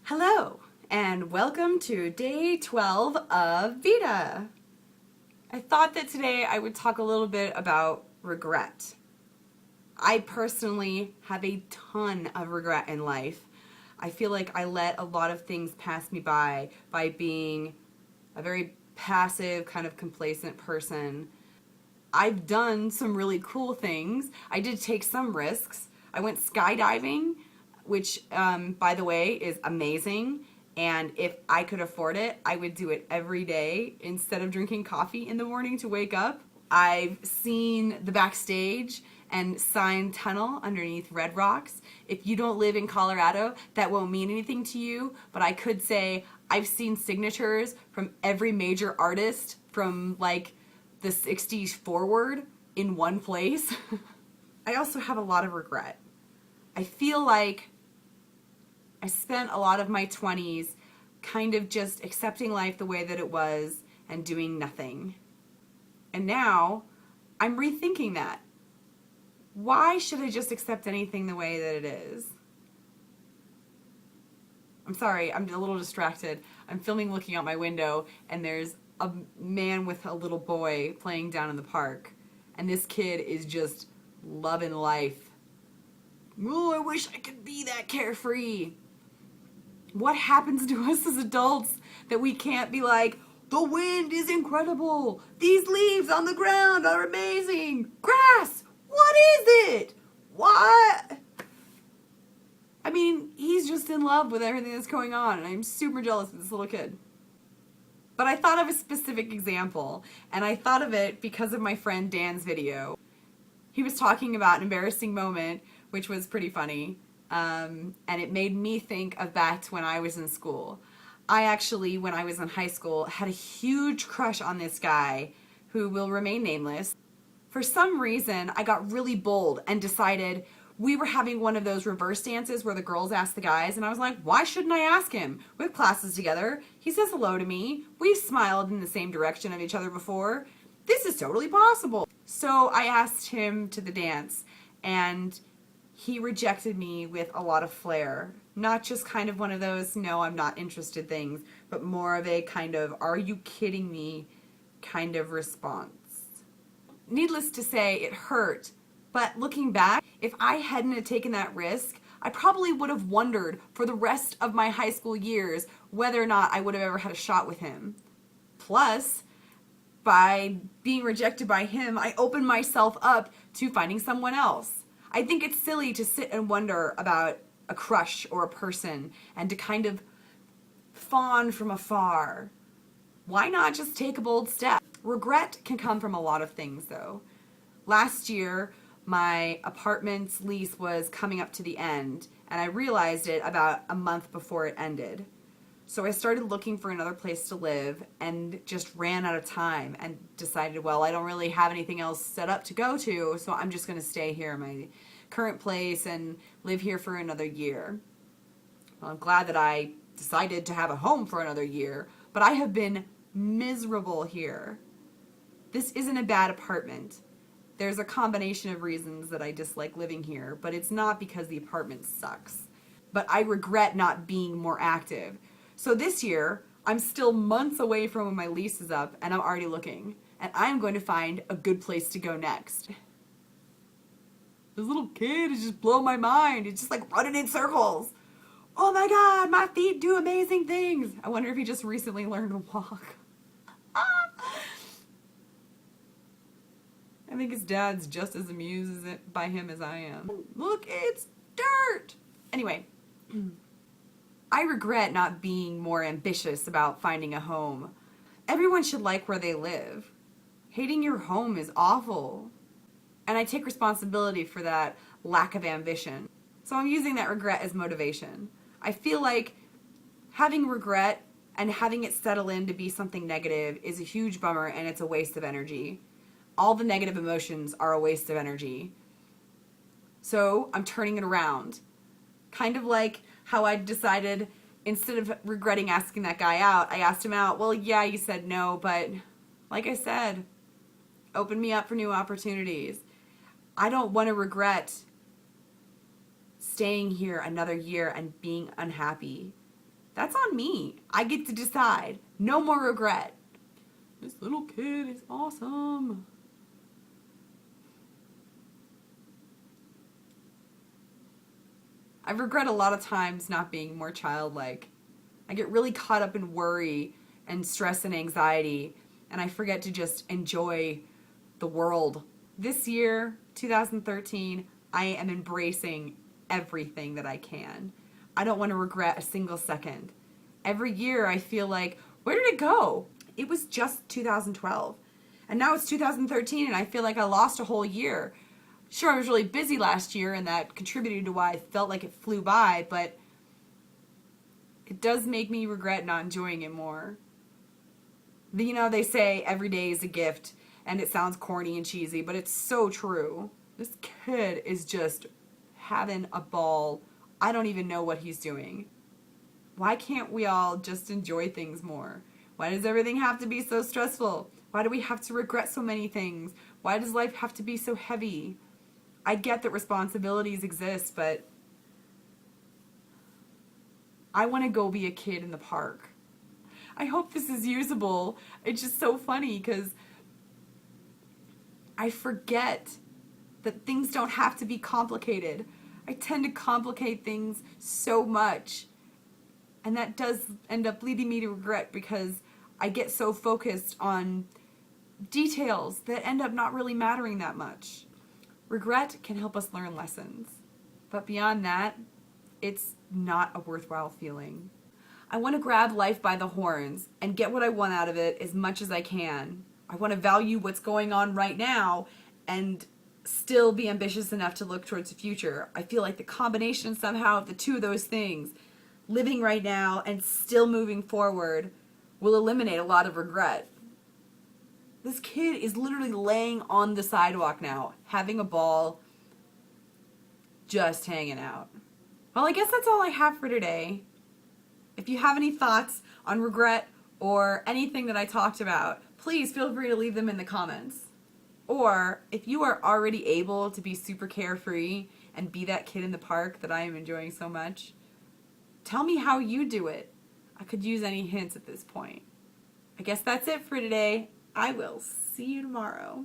Hello, and welcome to day 12 of VEDA. I thought that today I would talk a little bit about regret. I personally have a ton of regret in life. I feel like I let a lot of things pass me by being a very passive, kind of complacent person. I've done some really cool things. I did take some risks. I went skydiving, which, by the way, is amazing. And if I could afford it, I would do it every day instead of drinking coffee in the morning to wake up. I've seen the backstage and Sign Tunnel underneath Red Rocks. If you don't live in Colorado, that won't mean anything to you, but I could say I've seen signatures from every major artist from like the 60s forward in one place. I also have a lot of regret. I feel like I spent a lot of my 20s kind of just accepting life the way that it was and doing nothing. And now I'm rethinking that. Why should I just accept anything the way that it is? I'm sorry, I'm a little distracted. I'm filming looking out my window and there's a man with a little boy playing down in the park. And this kid is just loving life. Oh, I wish I could be that carefree. What happens to us as adults that we can't be like, the wind is incredible. These leaves on the ground are amazing. Grass, what is it? What? I mean, he's just in love with everything that's going on, and I'm super jealous of this little kid. But I thought of a specific example, and I thought of it because of my friend Dan's video. He was talking about an embarrassing moment, which was pretty funny, and it made me think of back to when I was in school. I actually, when I was in high school, had a huge crush on this guy who will remain nameless. For some reason, I got really bold and decided we were having one of those reverse dances where the girls ask the guys, and I was like, why shouldn't I ask him? We have classes together. He says hello to me. We've smiled in the same direction of each other before. This is totally possible. So I asked him to the dance, and he rejected me with a lot of flair. Not just kind of one of those, no, I'm not interested things, but more of a kind of, are you kidding me kind of response. Needless to say, it hurt. But looking back, if I hadn't have taken that risk, I probably would have wondered for the rest of my high school years whether or not I would have ever had a shot with him. Plus, by being rejected by him, I opened myself up to finding someone else. I think it's silly to sit and wonder about a crush or a person and to kind of fawn from afar. Why not just take a bold step? Regret can come from a lot of things, though. Last year, my apartment's lease was coming up to the end, and I realized it about a month before it ended. So I started looking for another place to live and just ran out of time and decided, well, I don't really have anything else set up to go to, so I'm just going to stay here in my current place and live here for another year. Well, I'm glad that I decided to have a home for another year, but I have been miserable here. This isn't a bad apartment. There's a combination of reasons that I dislike living here, but it's not because the apartment sucks. But I regret not being more active. So this year, I'm still months away from when my lease is up, and I'm already looking. And I'm going to find a good place to go next. This little kid is just blowing my mind. It's just like running in circles. Oh my God, my feet do amazing things. I wonder if he just recently learned to walk. I think his dad's just as amused by him as I am. Look, it's dirt! Anyway, I regret not being more ambitious about finding a home. Everyone should like where they live. Hating your home is awful. And I take responsibility for that lack of ambition. So I'm using that regret as motivation. I feel like having regret and having it settle in to be something negative is a huge bummer, and it's a waste of energy. All the negative emotions are a waste of energy. So I'm turning it around. Kind of like how I decided, instead of regretting asking that guy out, I asked him out. Well, yeah, you said no, but like I said, open me up for new opportunities. I don't want to regret staying here another year and being unhappy. That's on me. I get to decide. No more regret. This little kid is awesome. I regret a lot of times not being more childlike. I get really caught up in worry and stress and anxiety, and I forget to just enjoy the world. This year, 2013, I am embracing everything that I can. I don't want to regret a single second. Every year I feel like, where did it go? It was just 2012. And now it's 2013 and I feel like I lost a whole year. Sure, I was really busy last year and that contributed to why I felt like it flew by, but it does make me regret not enjoying it more. You know, they say every day is a gift, and it sounds corny and cheesy, but it's so true. This kid is just having a ball. I don't even know what he's doing. Why can't we all just enjoy things more? Why does everything have to be so stressful? Why do we have to regret so many things? Why does life have to be so heavy? I get that responsibilities exist, but I want to go be a kid in the park. I hope this is usable. It's just so funny because I forget that things don't have to be complicated. I tend to complicate things so much. And that does end up leading me to regret because I get so focused on details that end up not really mattering that much. Regret can help us learn lessons. But beyond that, it's not a worthwhile feeling. I want to grab life by the horns and get what I want out of it as much as I can. I want to value what's going on right now and still be ambitious enough to look towards the future. I feel like the combination somehow of the two of those things, living right now and still moving forward, will eliminate a lot of regret. This kid is literally laying on the sidewalk now, having a ball, just hanging out. Well, I guess that's all I have for today. If you have any thoughts on regret or anything that I talked about, please feel free to leave them in the comments. Or if you are already able to be super carefree and be that kid in the park that I am enjoying so much, tell me how you do it. I could use any hints at this point. I guess that's it for today. I will see you tomorrow.